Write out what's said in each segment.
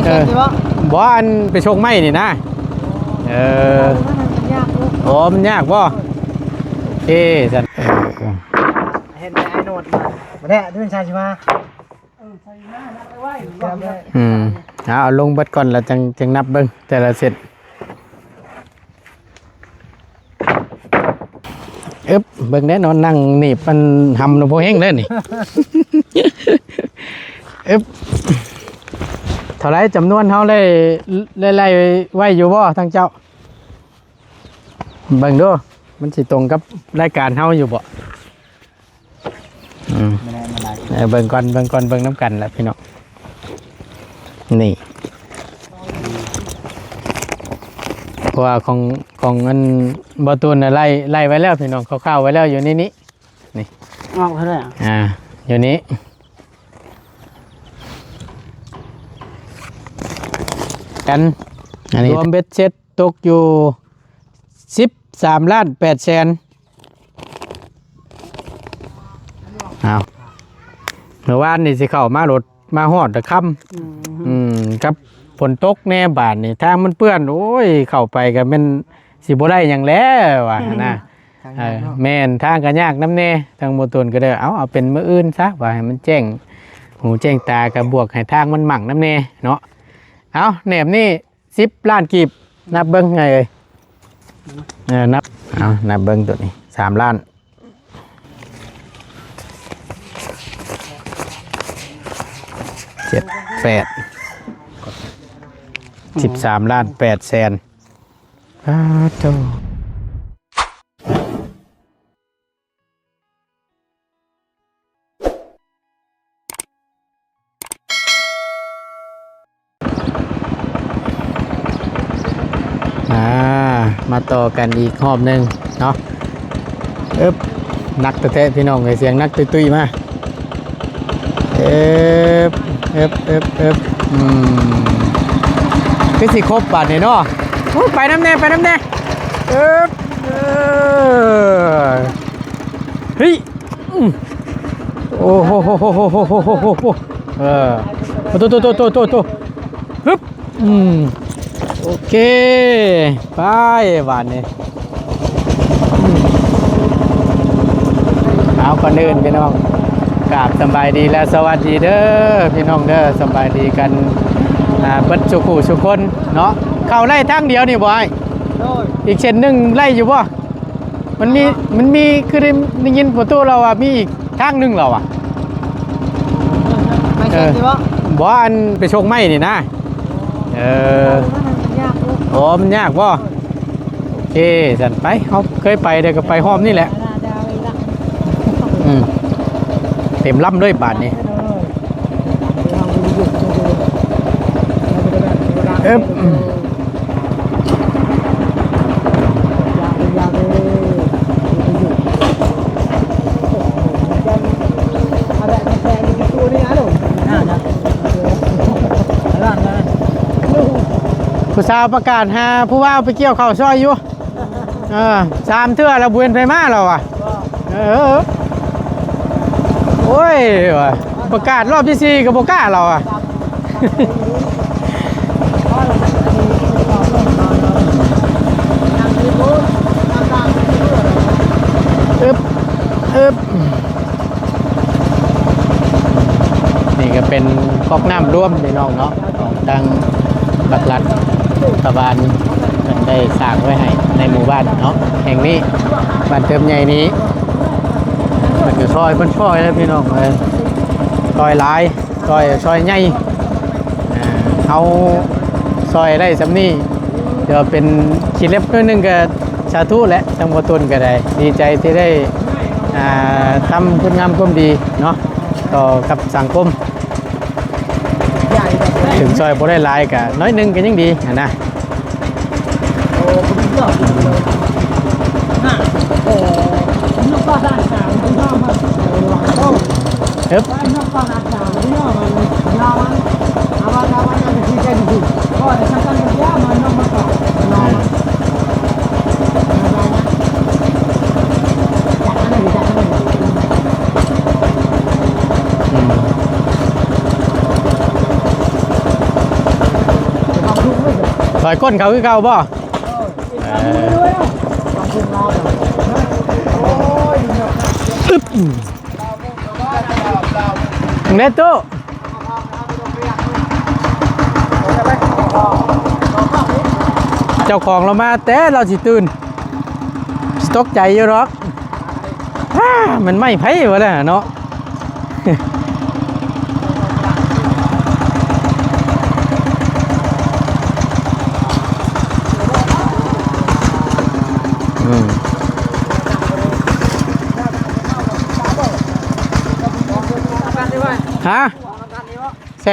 เช่นที่ว่าบ่อันไปชงไม้นี่นะโอ้มันยากบ่โอเคสันเห็นไอ้โนดมาเนี่ยที่เป็นชายชิมาเอาลงเบิดก่อนแล้วจังนับเบิ่งแต่ละเสร็จเบิ่งแน่นอนนั่งนี่มันทำnoบ่แห้งเลยนี่เท่าไรจำนวนเฮาเลยไล่ไว้อยู่บ่ทางเจ้าเบิ่งดูมันสิตรงกับรายการเฮาอยู่บ่เบิ่งก่อนเบิ่งน้ำกันแหละพี่น้องนี่เพราะว่าของเงินบ่ตูนไล่ไว้แล้วพี่น้องคร่าวๆไว้แล้วอยู่นี่นี่ออกเท่าไหร่อยู่นี้กันรวมเบ็ดเซ็ตตกอยู่13,800,000เอาเมื่อวานนี่สิเข้ามารถมาฮอดตะค่ำกับฝนตกแน่บาดนี่ทางมันเปื้อนโอ้ยเข้าไปก็แม่นสิบ่ได้หยังแล้วว่ะนะแม่นทางก็ยากน้ำแน่ทางบ่ตูนก็ได้เอาเป็นมื้ออื่นซะว่าให้มันแจ้งหูแจ้งตาก็บวกให้ทางมันหมั่งน้ำแน่เนาะเอาแหนบนี่10 ล้านกีบนับเบิ้งไงเลยนับเบิ้งตัวนี้3 ล้าน7 8 13,800,000โธ่มาต่อกันอีกรอบหนึ่งเนาะนักแท้ๆพี่น้องเสียงนักตุ้ยๆมาคือสิครบบาทเนี่ยเนาะไปน้ำแน่เฮ้ยโอ้โหตัวฮึบโอเคไปบาทนี่เอาก่อนอื่นพี่น้องกราบสบายดีและสวัสดีเด้อพี่น้องเด้อสบายดีกันเปิดสุขุสุคนเนาะเข้าไล่ทางเดียวนี่บ่ไอ้อีกเส้นหนึ่งไล่อยู่บ่มันมีคือได้ยินประตูเราอ่ะมีอีกทางหนึ่งเราอ่ะไม่ใช่ที่ว่าบ่อันไปชงไม้นี่นะโอ้มันยากบ่โอเคสันไปเขาเคยไปเดี๋ยวก็ไปห้อมนี่แหละเต็มลำด้วยบาทนี่ผู้สาวประกาศหาผู้ว่าไปเกี่ยวข้าวซอยอยู่3 เทื่อเราบุญไปมาเราอ่ะโอ้ยประกาศรอบที่4กับโบก้าเราอ่ะนี่ก็เป็นก๊อกน้ำร่วมพี่น้องเนาะของทางบักลัดตะบานมันได้สร้างไว้ให้ในหมู่บ้านเนาะแห่งนี้บ้านเติมใหญ่นี้มันก็ซอยเป็นซอยแล้วพี่น้องเลยซอยหลายซอยใหญ่เอาซอยได้สำนี่เดี๋ยวเป็นขีดเล็บนึงก็สาธุและทั้งหมดต้นก็ได้ดีใจที่ได้ทำคุณงามความดีเนาะต่อกับสังคมถึงซอยบ่ได้หลายก็น้อยนึงก็ยังดีนะ ถอยก้นเขาคือเก่าบ่อึ๊บเนตโต้เจ้าของเรามาแต่เราสิตื่นสตกใจอยู่หรอกมันไม่ไพ่วะเนี่ยเนาะฮะใ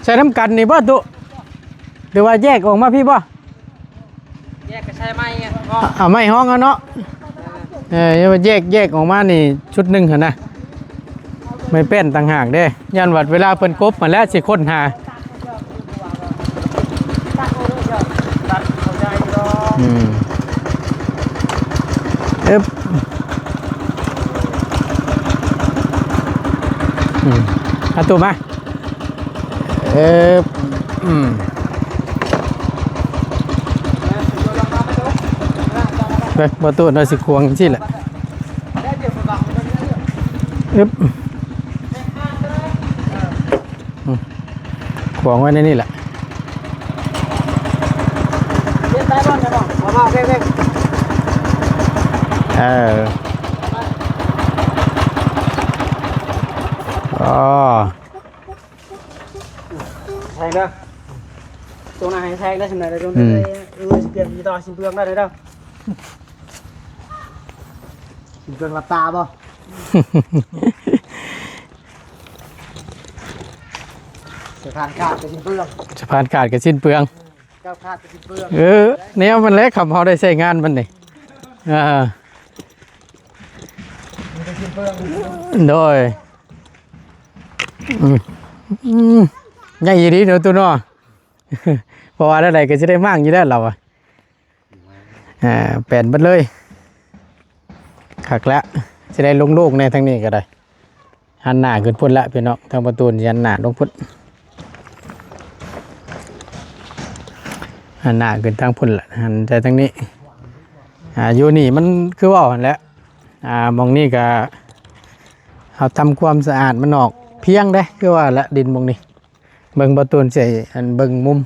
ส่น้ำกันนี่บ่ตุหรือว่าแยกออกมาพี่บ่แยกก็ใช้ไม้ไงไม่ห้องเนาะแยกออกมานี่ชุดหนึ่งเหรอนะไม่เป็นต่างหากเด้ยันวัดเวลาเพิ่นกบมาแล้วสิค้นหาเอาตัวมาไปประตูน่าสิควงจริงแหละควงไว้ในนี่แหละแทงเด้อตรงไหนแทงได้สำเร็จเลยตรงนี้เปลี่ยนมีต่อชิมเปลืองได้เลยเด้อชิมเปลืองหลับตาบ่สะพานขาดกับชิมเปลืองสะพานขาดกับสิ้นเปลืองก้าวขาดกับชิมเปลืองเนี่ยมันเล็กคำเขาได้ใช้งานมันนี่โดยใหญ่ดีเดี๋ยวตัวน้อเพราะว่าอะไรก็จะได้มากอยู่แล้วเราแปลนบัดเลยขักแล้วจะได้ลงๆในทางนี้ก็ได้หันหน้าขึ้นพุ่นละพี่น้องทางประตูยันหน้าลงพุ่นหันหน้าขึ้นทางพุ่นละหันใจทางนี้อยู่นี่มันคือว่าหันแล้วมองนี่ก็เอาทำความสะอาดมันออกเพียงได้คือว่าละดินมองนี่เบิ่งประตูใส่อันเบิ่งมุม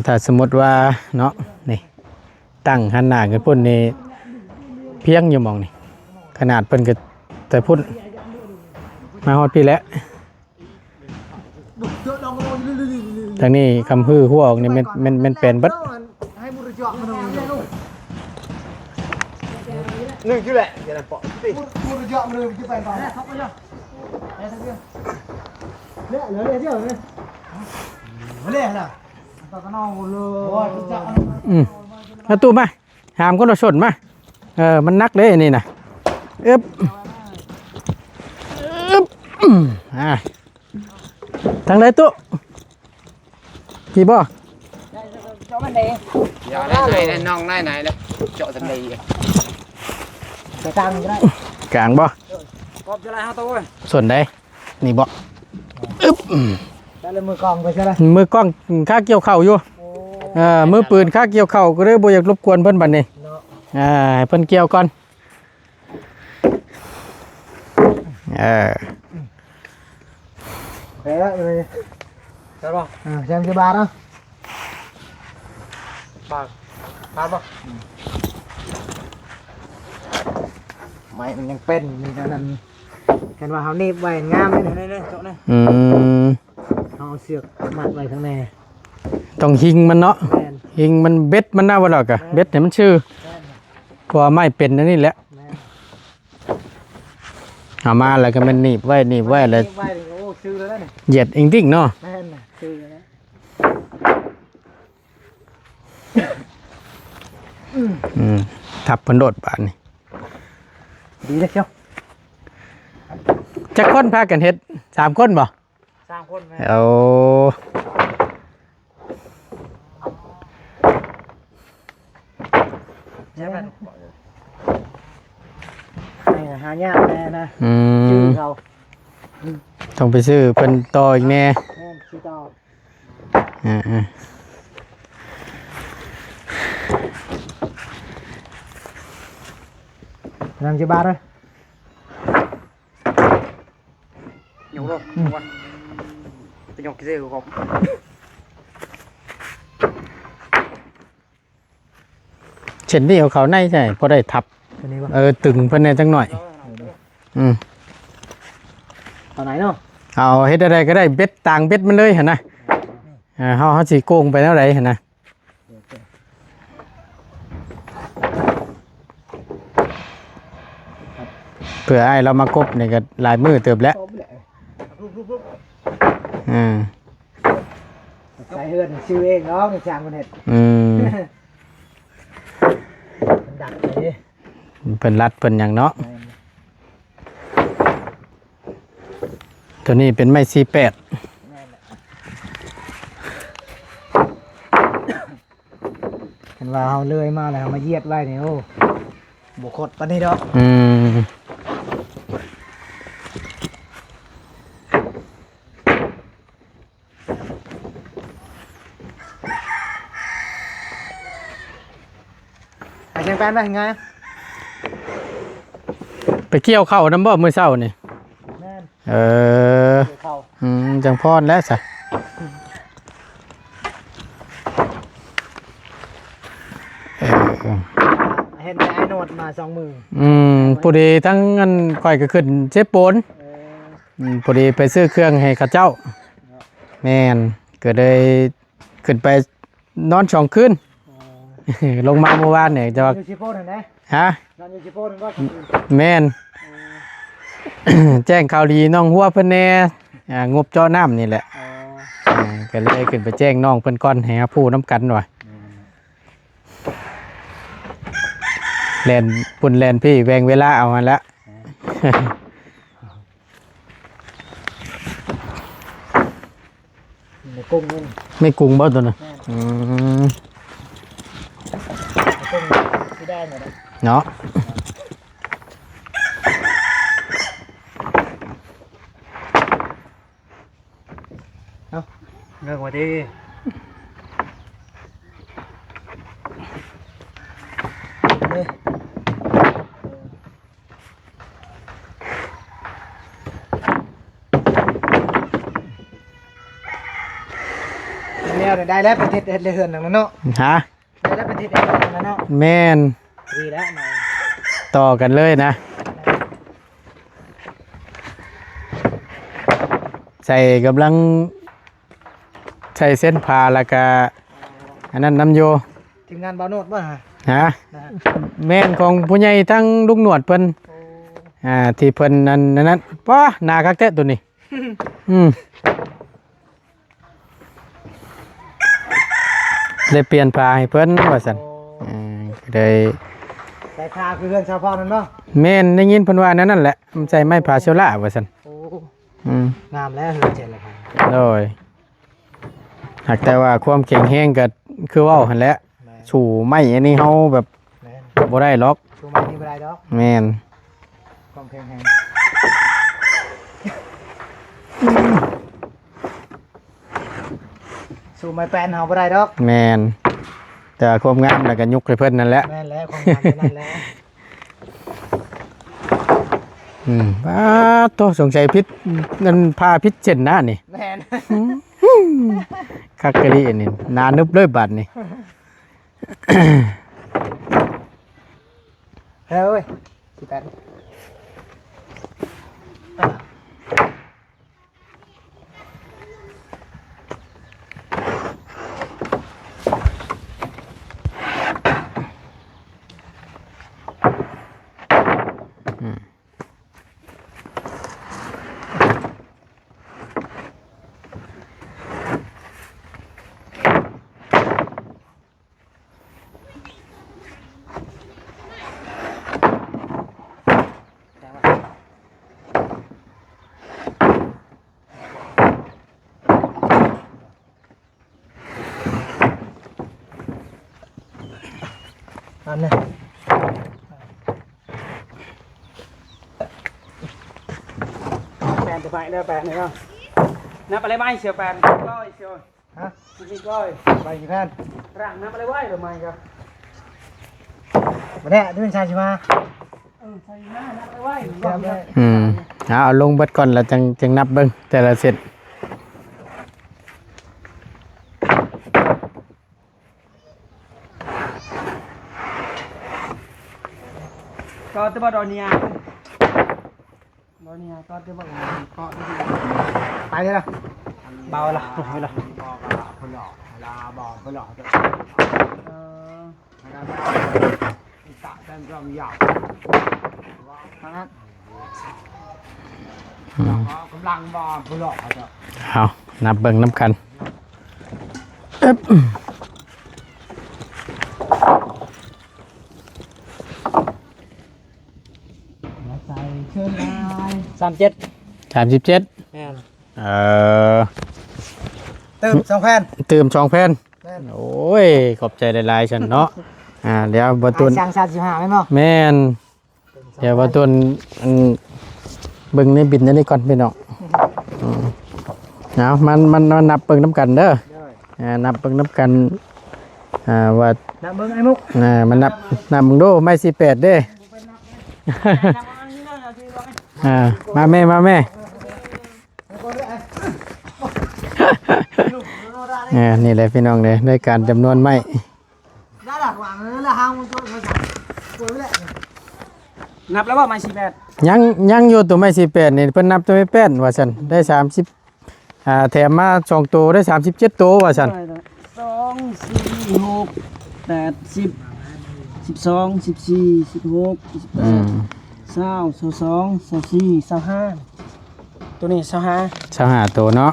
ถ้าสมมติว่าเนาะนี่ตั้งหันหน้าขึ้นพุ่นนี่เพียงอยู่มองนี่ขนาดเพิ่นก็แต่พุ่นมาฮอดพี่แล้วทางนี้คำฮือหัวออกนี่มันเป็นบัดหนึ่งชื่อแหละเดี๋ยวเราปอกสิพูดเยอะมาเลยที่ไปก่อนเนี่ยท็อปไปเยอะไอ้ทั้งเดียวเนี่ยเหลือเดียวเลยมาเลยนะตะกันเอาเลยว่าจะมาตู้มาหามก็เราชนมามันนักเลยนี่นะทางไหนตู้กี่บ่เจาะมันเดอย่าได้น้องไหนแล้วเจาะทันทีจะกลางก็ได้กลางบ่กอบจะไรฮะตัวส่วนใดนี่บ่ได้เลยมือกองไปใช่ไหมมือกล้องค่าเกี่ยวเข่าอยู่มือปืนค่าเกี่ยวเข่าก็เลยบ่อยากรบกวนเพิ่นบัดนี้ให้เพิ่นเกี่ยวก่อนโอเคแล้วเลยใช่ป่ะแซมจะบาทนะบาทป่ะไม่มันยังเป็นมีการนั้นเห็นว่าเขาเน็บไว้งามเลยเนี่ยเจาะเนี่ยเขาเสือกมัดไว้ข้างในต้องหิงมันเนาะหิงมันเบ็ดมันน่าว่าหรอกอะเบ็ดเนี่ยมันชื่อเพราะไม่เป็นนั่นนี่แหละเอามาแล้วก็มันหนีบไว้เลยเหยียดอิงติ๊กเนาะทับพันโดดบานนี่ดีเลยเชียวจะค้นพากันเฮ็ด3 คนบ่3 คนเอาหายากแน่นะชื่อเขาต้องไปซื้อเป็นต่ออีกแน่ làm cho ba thôi nhiều rồi quan tôi nhọc cái gì của gọp เช่นนี้เอาเขาในใช่พอได้ทับ cái này ตึงเพิ่นแน่จังหน่อย ở này đâu เอาเฮ็ดอะไรก็ได้เบ็ดต่างเบ็ดมันเลยหั่นนะเฮาสิโกงไปแล้วไดหั่นนะเพื่ออ้ายเรามากบนี่ก็หลายมื้อเติบแล้วcái hơn siêu eng đó người chàng con hết ดักเลย เพิ่นรัดเพิ่นหยังเนาะตัวนี้เป็นไม้48เห็นว่าเขาเลื่อยมาแล้วมาเยียดไว้เนี่ยโอ้บุคคลปานนี้ดอก ไอ้แจงแป้นไปไง ไปเกี่ยวเข้าน้ำบ่มื้อเช้านี่ แม่น เข้า จังพรแล้วซะเห็นแต่ไอ้โนดมา2 มือ พอดีทั้งอันข่อยก็ขึ้นเจ็บปนพอดีไปซื้อเครื่องให้เขาเจ้าแม่นก็เลยขึ้นไปนอน2 คืนลงมาเมื่อวานเนี่ยจะว่า อยู่ชิโป้นั่นนะ ฮะ นอนอยู่ชิโป้นั่นก็ แม่น แจ้งข่าวดีน้องหัวเพิ่นแน่งบเจาะน้ำนี่แหละก็เลยขึ้นไปแจ้งน้องเพิ่นก่อนให้ผู้น้ำกันว่าแลนปุ่นแลนพี่แวงเวลาเอามาแล้ว ในกุ้งนี่ ไม่กรุงบ่ตัวน่ะ กุ้งที่ได้หมดเลย เนาะ เรื่องวันที่ เนี่ยได้แล้วประเทศเฮือนนั่นเนาะ ฮะ ได้แล้วประเทศเฮือนนั่นเนาะ แม่น ดีแล้วหน่อย ต่อกันเลยนะใส่กำลังใส่เส้นผ่าแล้วก็อันนั้นน้ำโย ทีมงานบาวโนดป่ะ ฮะแม่นของผู้ใหญ่ทั้งลูกหนวดเพิ่นที่เพิ่นนั้นป้าหนาคักแท้ตัวนี้เลยเปลี่ยนผ่าให้เพิ่นว่าซั่นเลย แต่คาคือเฮือนชาวพ่อนั่นเนาะ แม่นได้ยินเพิ่นว่านั่นแหละมันใส่ไม้ผ่าเชลล่าว่าซั่น โอ้งามแล้วเฮือนเจ็ดเลยครับ โดยหากแต่ว่าความแข็งแรงก็คือเว้าหั่นแหละสู่ไม้อันนี้เฮาแบบบ่ได้หรอก ชูมันนี่ไม่ได้ดอก แม่น ความแข็งแรงสู้ไม้แป้นเฮาไม่ได้ดอก แม่นแต่ความงามน่ะก็ยุกให้เพิ่นนั่นแหละ แม่นแล้วความงามนั่นแหละ ป้าโตสงสัยพิษเงินพาพิษเจ็ดหน้านี่ แม่น คักกะลีอันนี่นานึบเลยบาดนี่ เฮ้ยสิแปดอันนี้แปดจะไปแล้วแปดนี่ก็ นับอะไรไม่เชียวแปนร้อยเชียว ฮะพี่ก้อยไปกี่แผ่นร่างน้ำอะไรไว้หรือไม่ครับมาแน่ที่เป็นชายชิมาใช่หน้าน้ำอะไรไว้เอาลงเบิดก่อนแล้วจังนับเบิ่งแต่ละเสร็จก็ตัวดอเนียก็ตัวก็ไปเลยนะเบาละไปละตะแต้มรอมยาวทางนั้นกำลังบ่พลอกจ้ะเอานับเบิ่งน้ำกันใส่เชิญนาย 37 37เติม2แผ่นเติม2แผ่นโอ้ยขอบใจหลายๆฉันเนาะเดี๋ยวบ่ตุนช่าง35แม่นบ่แม่นเดี๋ยวบ่ตุนเบิ่งในบินนี่ก่อนพี่น้องเอามันนับเบิ่งน้ำกันเด้อนับเบิ่งน้ำกันว่านับเบิ่งไอ้มุกมันนับมึงดูไม่48เด้มาแม่นี่แหละพี่น้องเลยในการจำนวนไม้นับแล้วว่าไม่48ยังอยู่ตัวไม้48นี่เพิ่นนับตัวไม้8ว่าซั่นได้30แถมมา2ตัวได้37ตัวว่าซั่น2 4 6 8 10 12 14 16 18 20 22 24 25ตัวนี้25ตัวเนาะ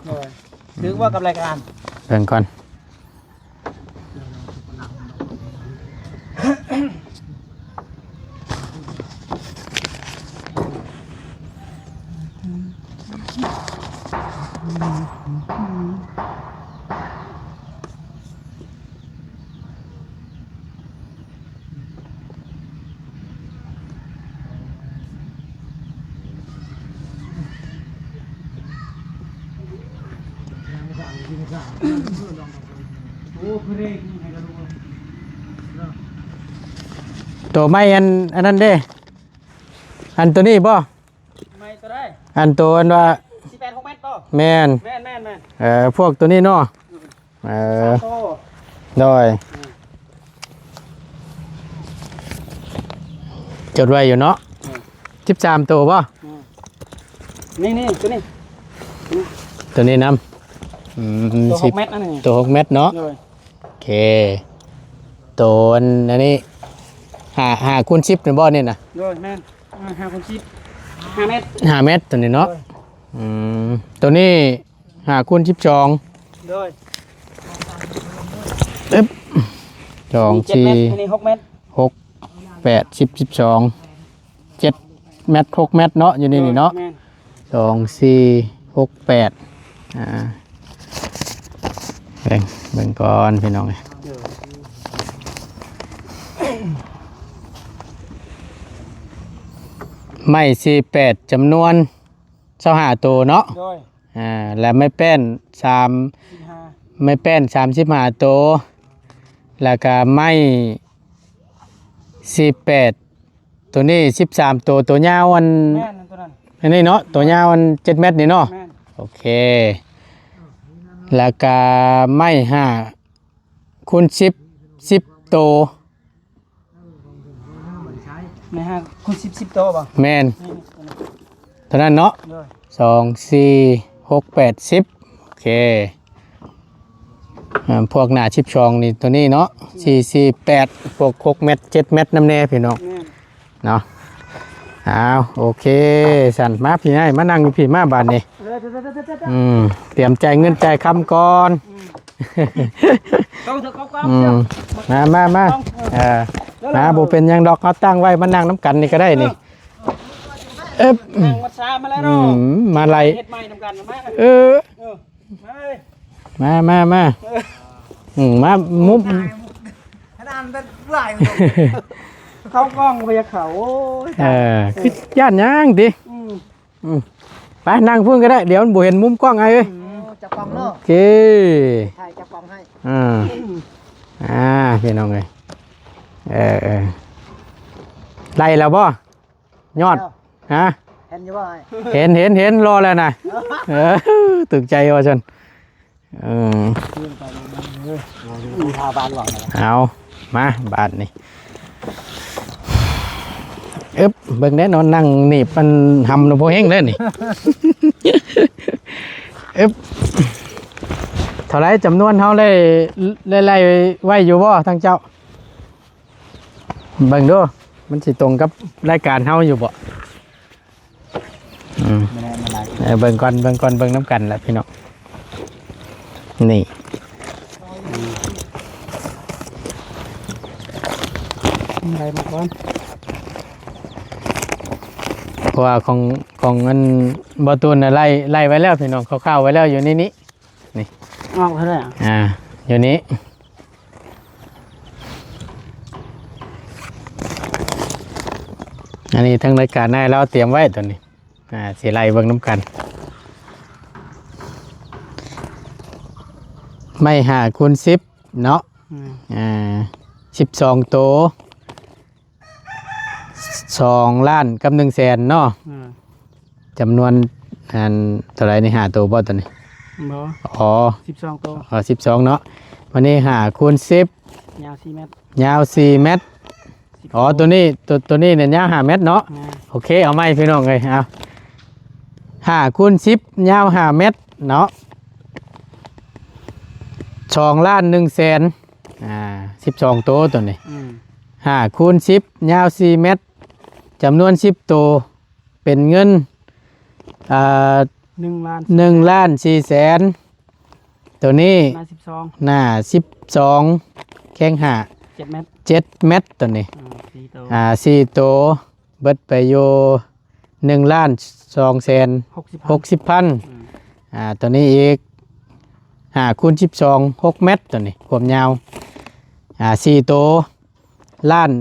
ถือว่ากับรายการเบิ่งก่อนตัวไม้อันนั้นเด้อันตัวนี้บ่ไม่ตัวได้อันตัวอันว่า18 6 เมตรต่อแม่นพวกตัวนี้เนาะโดยจดไว้อยู่เนาะ13ตัวบ่นี่ตัวนี้นำตัว6 เมตรนั่นนี่ตัว6 เมตรเนาะโอเคตัวอันนี้5คูณ10นี่บ่นี่น่ะโดยแม่น5คูณ10 5 เมตร5 เมตรตัวนี้เนาะตัวนี้5คูณ12โดย2 4 อันนี้6 เมตร6 8 10 12 7 เมตร6 เมตรเนาะอยู่นี่เนาะ2 4 6 8เบิ่งก่อนพี่น้องไม่48จำนวน25ตัวเนาะและไม่แป้นไม่แป้น35ตัวแล้วก็ไม่48ตัวนี้13ตัวตัวยาวอันนี้เนาะตัวยาวอัน7 เมตรนี่เนาะโอเคแล้วก็ไม่5คูณ10ตัวไม่5คูณ10ตัวป่ะแม่นเท่านั้นเนาะ2 4 6 8 10โอเคพวกหน้า12นี่ตัวนี้เนาะ4 4 8พวก6 เมตร7 เมตรน้ำแน่พี่น้องเนาะโอเคสั่นมาพี่ให้มานั่งอยู่พี่มาบานนี่เตรียมใจเงินใจคำก่อนมาบุเป็นยังดอกเขาตั้งไว้มานั่งน้ำกันนี่ก็ได้นี่มาไล่มามามุบเข้ากล้องไปเขาคือย่านย่างดิไปนั่งพุ่งก็ได้เดี๋ยวบุเห็นมุมกล้องไงเอ้ย จับกล่องเนาะ โอเค ถ่ายจับกล่องให้ พี่น้องเลยไล่แล้วบ่ยอดฮะ เห็นอยู่บ่ เห็นรอแล้วนะตึกใจว่าฉัน พาบ้านหวัง เอามาบาทนี่เบิ่งแน่นอนนั่งนี่มันทำnoโพเฮงเลยนี่เท่าไรจำนวนเฮาเลยไล่ไว้อยู่บ่ทางเจ้าเบิ่งดูมันสิตรงกับรายการเฮาอยู่บ่เบิ่งก่อนเบิ่งน้ำกันแหละพี่น้องนี่อะไรมาก่อน เพราะว่าของเงินบอตูนไล่ไว้แล้วพี่น้องเข้าไว้แล้วอยู่นี่นี่ ออกเท่าไหร่อยู่นี้อันนี้ทั้งรายการได้เราเตรียมไว้ตัวนี้สีไล่เบิ่งน้ำกันไม่คูณ10เนาะ12โต2 ล้านกับ100,000เนาะจำนวนเท่าไรนี่5 ตัวบ่ตัวนี้บ่อ๋อ12ตัว12เนาะวันนี้คูณ10ยาว4 เมตรยาว4 เมตรอ๋อตัวนี้เนี่ยยาว5 เมตรเนาะโอเคเอาไหมพี่น้องเลยเอาคูณ10ยาว5 เมตรเนาะ2 ล้าน100,000 12ตัวตัวนี้คูณ10ยาว4 เมตรจำนวน10ตัวเป็นเงิน1 ล้าน4 แสนตัวนี้หน้า12แข้ง7 เมตรตัวนี้4ตัวเบิดไปอยู่1 ล้าน2 แสน60 พันตัวนี้อีกคูณ12 6 เมตรตัวนี้ความยาว4ตัวล้าน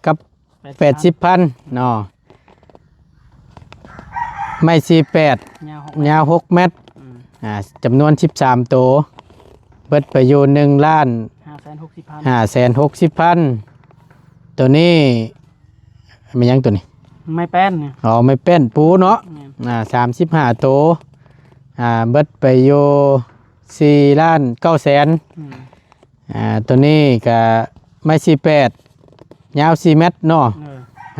กับ80 พันเนาะไม่48ยาว6 เมตรจำนวน13ตัวเบิดไปอยู่1 ล้าน560 พันตัวนี้ไม่ยังตัวนี้ไม่แป้นเนี่ยอ๋อไม่เป็นปูเนาะ35ตัวเบิดไปอยู่4 ล้าน9 แสนตัวนี้ก็ไม่48ยาว4 เมตรเนาะ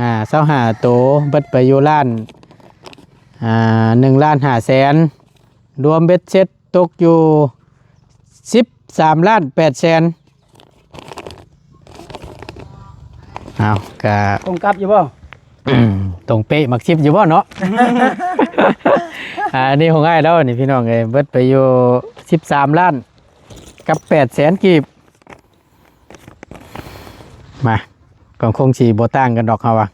25ตัวเบิดไปอยู่ล้าน1 ล้าน5 แสนรวมเบ็ดเสร็จตกอยู่13 ล้าน 8 แสนเอากะตรงกับอยู่บ่ตรงเป๊ะมักชิบอยู่บ่เนาะอันนี้ของง่ายแล้วนี่พี่น้องเอ้ยเบิดไปอยู่13 ล้านกับ8 แสนกีบมาก็คงสิบ่ต่างกันดอกเฮาว่ะ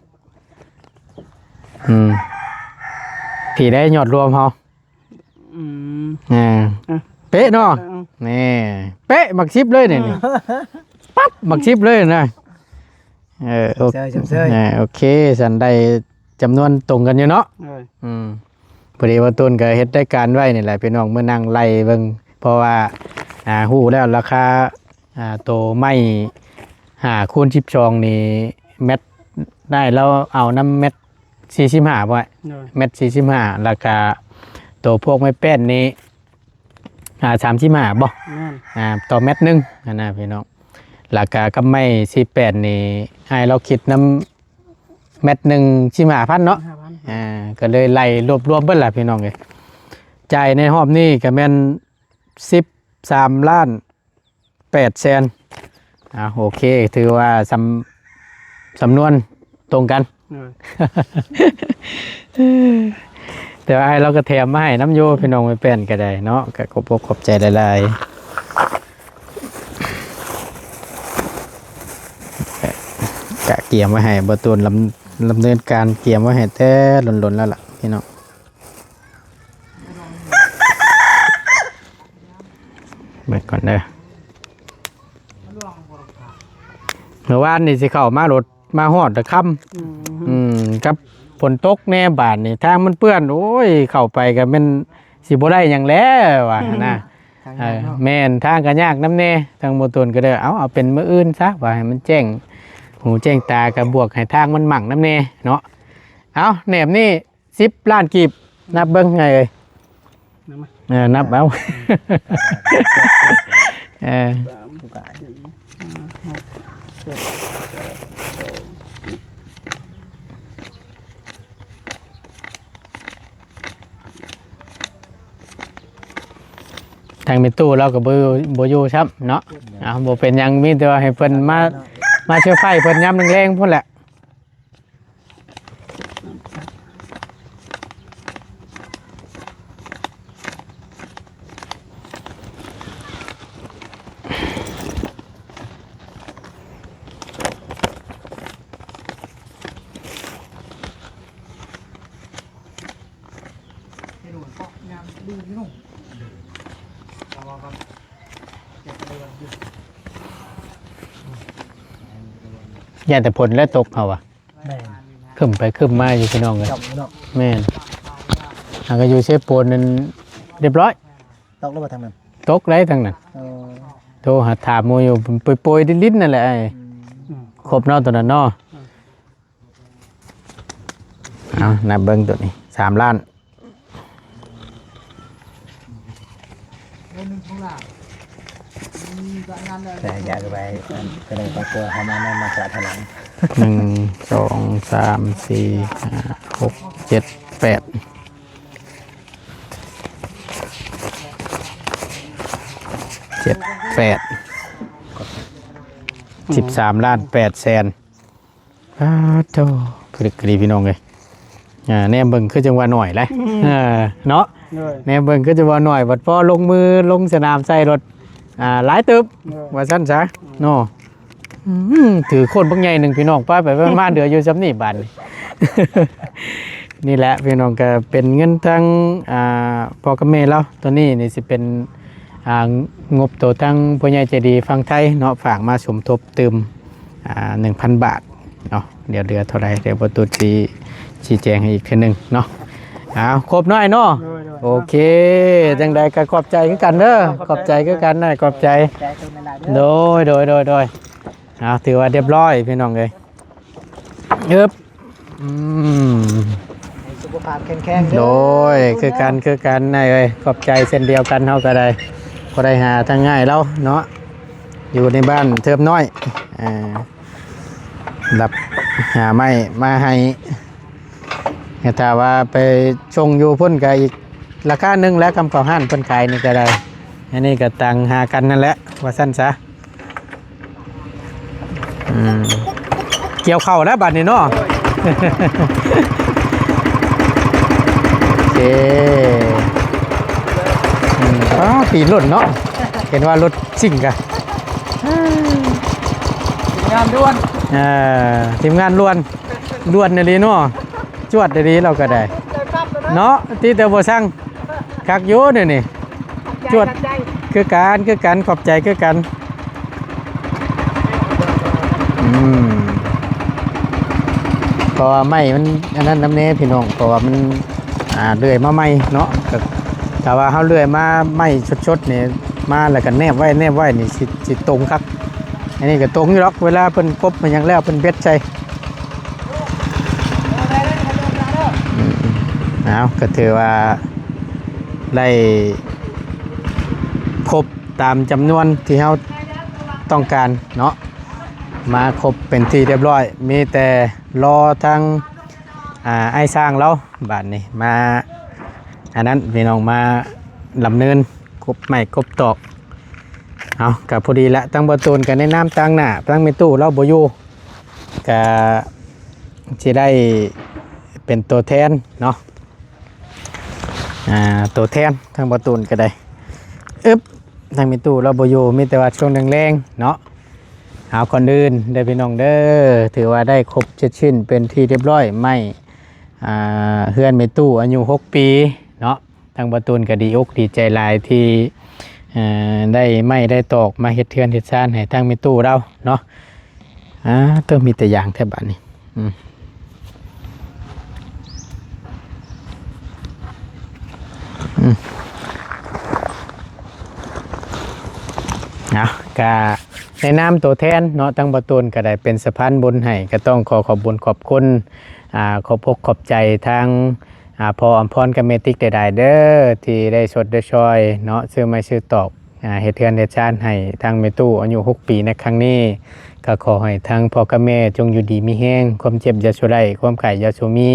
พี่ได้ยอดรวมเฮาเป๊ะเนาะนี่เป๊ะมักชิบเลยนี่ปั๊บมักชิบเลยนะโอเคสันได้จำนวนตรงกันอยู่เนาะพอดีว่าต้นก็เฮ็ดได้การไว้นี่แหละพี่น้องเมื่อนั่งไล่เบิ่งเพราะว่าฮู้แล้วราคาโตไม่คูณ12นี่เม็ดได้แล้วเอาน้ำเม็ด45บ่เม็ด45ราคาโตพวกไม้แป้นนี่35บ่ต่อเม็ดนึงนะพี่น้องราคากับไม้48นี่ให้เราคิดน้ำเม็ดหนึ่ง15,000เนาะก็เลยไล่รวมเบิ่นล่ะพี่น้องเอ้ยจ่ายในรอบนี้ก็แม่น13 ล้าน 8 แสนโอเคถือว่าสำนวนตรงกันแต่ว่าเราก็แถมมาให้น้ำโยพี่น้องไม่เป็นก็ได้เนาะก็ขอบใจหลายๆกะเกี่ยมไว้ให้บตูนลำเนินการเกี่ยมไว้ให้แต่หล่นๆแล้วล่ะพี่น้องเบิดก่อนเด้อเมื่อวานนี่สิเข้ามารถมาฮอดตะค่ำกับฝนตกแน่บาดนี่ทางมันเปื้อนโอ้ยเข้าไปก็เป็น สิบ่ได้หยังแล้วว่านะแม่นทางก็ยากนํแน่ทางบ่ตนก็ได้เอาเป็นมื้ออื่นซะว่าให้มันแจ้งหูแจ้งตาก็บวกให้ทางมันมั่งนํแน่เนาะเอาแหนบนี่10ล้านกีบนับเบิ่งไงเอ้ยนับเอาทางเป็นตู้เราก็บ่อยู่ครับเนาะบ่เป็นหยังมีแต่ว่าให้เพิ่นมาเชื่อไฟเพิ่นย้ำแรงๆพุ่นแหละอย่าแต่ผลและตกเขาอะขึ้นไปขึ้นมาอยู่พี่น้องเลยแม่นก็อยู่เชฟโปนนั่นเรียบร้อย ตกแล้วมาทางนั้น ตกไรทางนั้นโทรหาถามโมอยู่โปรยๆลิ้นนั่นแหละครบเนาะตัวนั้นเนาะเอานับเบิ้งตัวนี้3 ล้านแต่อยากไปก็เลยต้องตัวเขามาแน่มาสาธารณะ1 2 3 4 5 6 7 8 13 ล้าน8 แสนโธ่กรีพี่น้องเลยแนมเบิ่งคือจังหวะหน่อยเลยเนาะแนมเบิ่งคือจังหวะหน่อยบัดพอลงมือลงสนามใส่รถหลายตึบว่าสั้นซะเนาะถือคนบางใหญ่หนึ่งพี่น้องป้าไปมาเดืออยู่ซ้ำนี่บานนี่แหละพี่น้องก็เป็นเงินทั้งพ่อกับแม่แล้วตัวนี้นี่สิเป็นงบตัวทั้งผู้ใหญ่ใจดีฟังไทยเนาะฝากมาสมทบเติม1,000 บาทเนาะเดี๋ยวเดือเท่าไรเดี๋ยวประตูชี้แจงให้อีกทีหนึ่งเนาะครบน้อยเนาะโอเคจังใดก็ขอบใจกันเด้อขอบใจกันนะขอบใจโดยถือว่าเรียบร้อยพี่น้องเลยสุขภาพแข็งโดยคือกันนายเอ้ยขอบใจเส้นเดียวกันเท่าก็ได้หาทางง่ายแล้วเนาะอยู่ในบ้านเทิบน้อยรับหาไม้มาให้ถ้าว่าไปชงอยู่พุ่นก็อีกราคาหนึ่งแล้วคำเขาห้านเพิ่นขายนี่ก็ได้อันนี้ก็ตังหากันนั่นแหละว่าสั้นซะเกี่ยวเข่าแล้วบัดนี้เนาะโอเคปีนรถเนาะเห็นว่ารถสิ่งกันงานด้วนทีมงานล้วนในนี้เนาะจวดในนี้เราก็ได้เนาะที่เตอร์โบซังคักโยนี่จวดคือการขอบใจคือกันเพราะว่าไม้มันอันนั้นน้ำเนพี่น้องเพราะว่ามันเลื่อยมาไม้เนาะแต่ว่าเขาเลื่อยมาไม้ชดเนี่ยมาแล้วกันแนบไว้นี่สิตรงครับอันนี้ก็ตรงอยู่หรอกเวลาเพิ่นกบมันยังแล้วเพิ่นเบ็ดใจก็ถือว่าได้ครบตามจำนวนที่เราต้องการเนาะมาครบเป็นที่เรียบร้อยมีแต่รอทางไอ้สร้างแล้วบาทนี้มาอันนั้นพี่น้องมาลำเนินกบใหม่กบตอกกับพอดีละตั้งประตูนกันในน้ำตั้งหน้าตั้งเมตู้เราโบยูกับที่ได้เป็นตัวแทนเนาะตัวแทนทางประตูนก็ได้ทางเมตู้เราโบยูมีแต่ว่าช่วงแรงๆเนาะก่อนอื่นได้พี่น้องเด้อถือว่าได้ครบเจ็ดชิ้นเป็นที่เรียบร้อยไม่เฮือนเมตู้อายุ6 ปีเนาะทางประตูนก็ดีอกดีใจหลายที่ได้ไม่ได้ตอกมาเฮ็ดเทือนเฮ็ดซ่านให้ทางเมตู้เราเนาะต้องมีแต่อย่างแทบบ้านนี้ เอาก็ในนามตัวแทนเนาะทั้งประตูนก็ได้เป็นสะพานบุญให้ก็ต้องขอบบุญขอบคุณขอบพกขอบใจทางพออำพรกับเมติกได้เด้อที่ได้สดได้ช่วยเนาะซื้อไม้ซื้อตอกเฮ็ดเทือนเฮ็ดชานให้ทางเมตู้อายุ6 ปีในครั้งนี้ก็ขอให้ทางพ่อกับแม่จงอยู่ดีมีแห้งความเจ็บอย่าชั่วได้ความไข้อย่าชั่วมี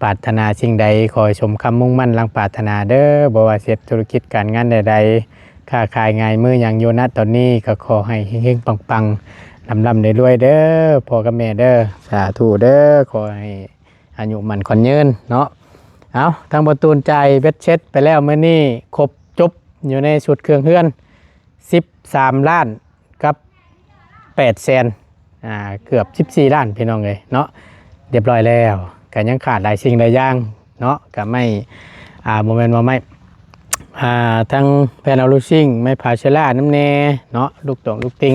ปรารถนาสิ่งใดขอให้สมคำมุ่งมั่นลังปรารถนาเด้อบ่ว่าเฮ็ดธุรกิจการงานใดๆค้าขายง่ายมืออย่างโยนัสตอนนี้ก็ขอให้เฮงๆปังๆลำได้รวยเด้อพ่อกับแม่เด้อสาธุเด้อขอให้อายุมั่นขวัญยืนเนาะเอาทางประตูนใจเบ็ดเช็ดไปแล้วมื้อนี้ครบจบอยู่ในชุดเครื่องเฮือน13 ล้านกับ8 แสนเกือบ14 ล้านพี่น้องเลยเนาะเรียบร้อยแล้วก็ยังขาดหลายสิ่งหลายอย่างเนาะก็ไม่โมเมนต์ว่าไม่ทั้งแพนเอาลูซิ่งไม่พาเชล่าน้ำเนเนาะลูกตงลูกติง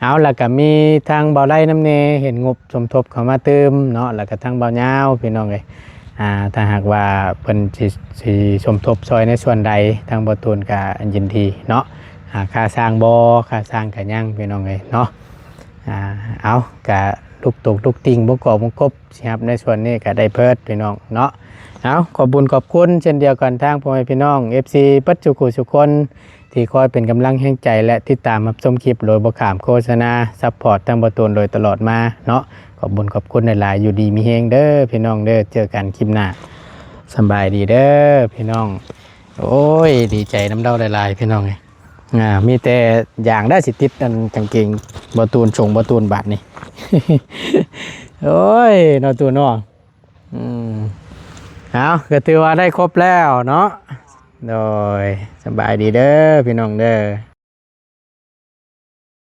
เอาแล้วก็มีทางเบาไล่น้ำเนเห็นงบสมทบเข้ามาเติมเนาะแล้วก็ทางเบาเงาพี่น้องเลยถ้าหากว่าเป็นสิสมทบซอยในส่วนใดทางประตูนก็ยินดีเนาะค่าสร้างบ่อค่าสร้างกันยังพี่น้องเลยเนาะเอากะลูกตกลูกติงบุกกอบบุกกบครับในส่วนนี้ก็ได้เพิดพี่น้องเนาะเอาขอบบุญขอบคุณเช่นเดียวกันทางพ่อแม่พี่น้อง FC ปัจจุกุสุคนที่คอยเป็นกำลังแห่งใจและติดตามรับชมคลิปโดยบ่ขามโฆษณาซัพพอร์ตทางประตูนโดยตลอดมาเนาะขอบบุญขอบคุณหลายๆอยู่ดีมีเฮงเด้อพี่น้องเด้อเจอกันคลิปหน้าสบายดีเด้อพี่น้องโอ้ยดีใจน้ำเด้าหลายๆพี่น้องมีแต่อย่างได้สิติดอันกางเกงประตูนชงประตูนบาทนี่ โอ้ยนอตูนเนาะเอาก็ถือว่าได้ครบแล้วเนาะโดยสบายดีเด้อพี่น้องเด้อ